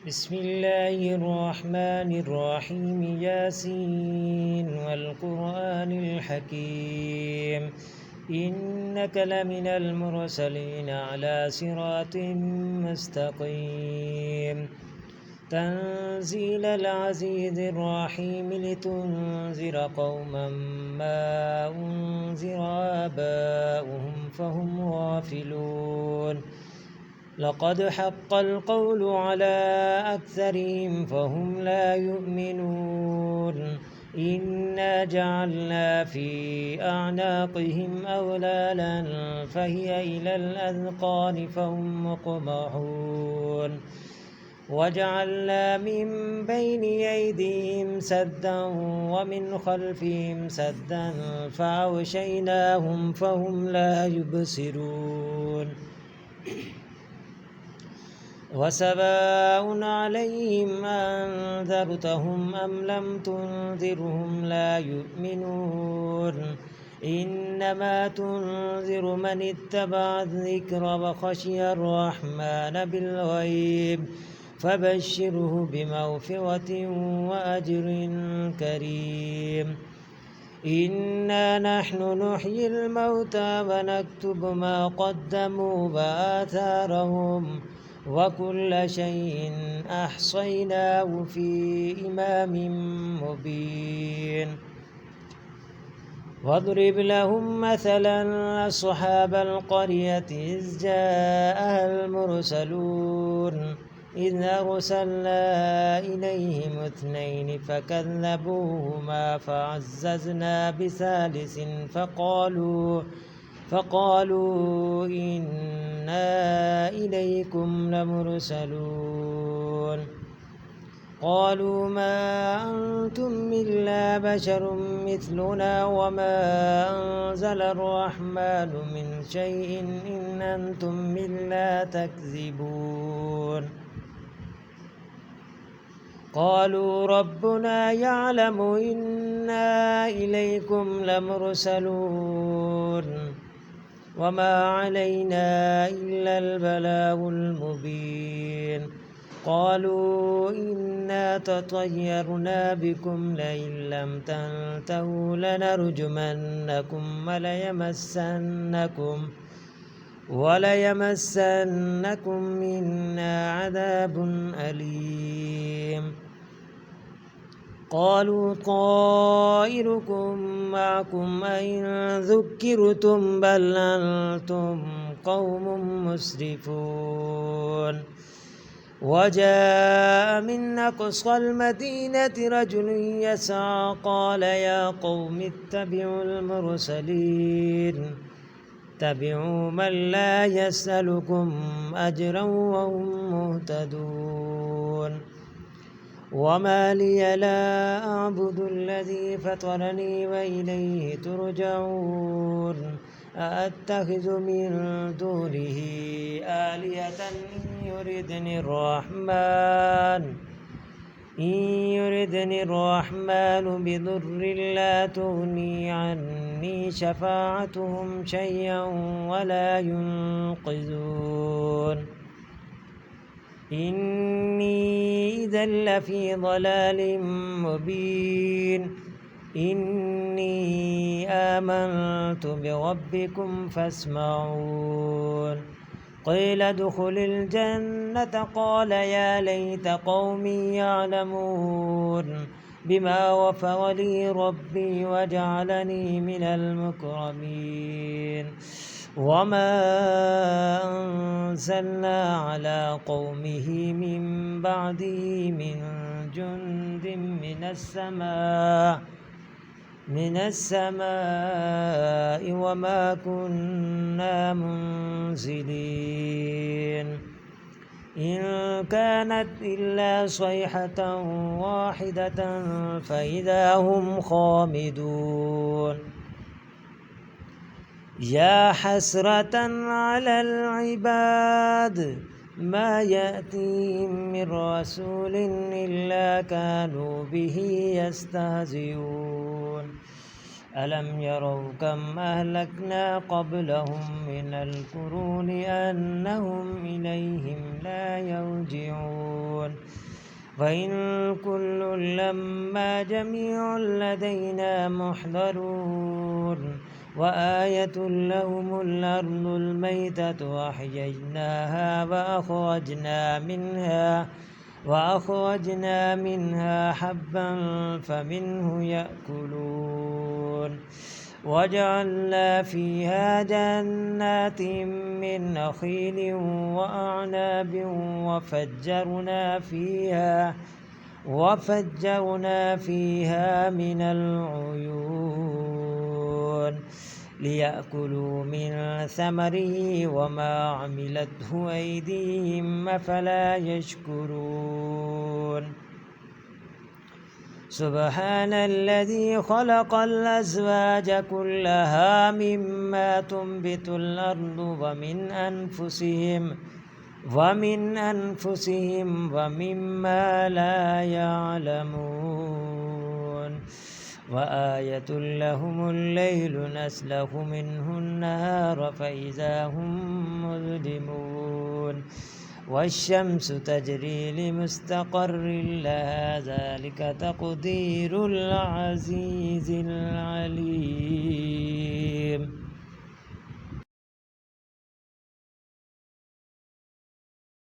بسم الله الرحمن الرحيم ياسين والقرآن الحكيم إنك لمن المرسلين على صراط مستقيم تنزيل العزيز الرحيم لتنذر قوما ما أنذر آباؤهم فهم غافلون لقد حق القول على أكثرهم فهم لا يؤمنون إنا جعلنا في أعناقهم أغلالا فهي إلى الأذقان فهم مقمحون وجعلنا من بين أيديهم سدا ومن خلفهم سدا فأغشيناهم فهم لا يبصرون وسواء عليهم أنذرتهم أم لم تنذرهم لا يؤمنون إنما تنذر من اتبع الذكر وخشي الرحمن بالغيب فبشره بمغفرة وأجر كريم إنا نحن نحيي الموتى ونكتب ما قدموا وآثارهم وكل شيء أحصيناه في إمام مبين واضرب لهم مثلا أصحاب القرية إذ جاءها المرسلون إذ أرسلنا إليهم اثنين فكذبوهما فعززنا بثالث فقالوا إنا إليكم لمرسلون قالوا ما أنتم إلا بشر مثلنا وما أنزل الرحمن من شيء إن أنتم إلا تكذبون قالوا ربنا يعلم إنا إليكم لمرسلون وما علينا إلا البلاغ المبين قالوا إنا تطيرنا بكم لئن لم تنتهوا لنرجمنكم وليمسنكم منا عذاب أليم قالوا طائركم معكم أئن ذكرتم بل أنتم قوم مسرفون وجاء من أقصى المدينة رجل يسعى قال يا قوم اتبعوا المرسلين اتبعوا من لا يسألكم أجرا وهم مهتدون وما لي لا أعبد الذي فطرني وإليه ترجعون أأتخذ من دونه آلهة إن يردني الرحمن بضر لا تغني عني شفاعتهم شيئا ولا ينقذون إني إذا لفي ضلال مبين إني آمنت بربكم فاسمعون قيل ادخل الجنة قال يا ليت قومي يعلمون بما غفر لي ربي وجعلني من المكرمين وما أنزلنا على قومه من بعده من جند من السماء وما كنا منزلين إن كانت إلا صيحة واحدة فإذا هم خامدون يا حسرة على العباد ما يأتيهم من رسول إلا كانوا به يستهزئون ألم يروا كم أهلكنا قبلهم من القرون أنهم إليهم لا يرجعون وإن كل لما جميع لدينا محضرون وآية لهم الأرض الميتة وأحييناها وأخرجنا منها حبا فمنه يأكلون وجعلنا فيها جنات من نخيل وأعناب وفجرنا فيها من العيون ليأكلوا من ثمره وما عملته أيديهم أفلا يشكرون سبحان الذي خلق الأزواج كلها مما تنبت الأرض ومن أنفسهم ومما لا يعلمون وآية لهم الليل نسلخ منه النهار فإذا هم مظلمون والشمس تجري لمستقر لها ذلك تقدير العزيز العليم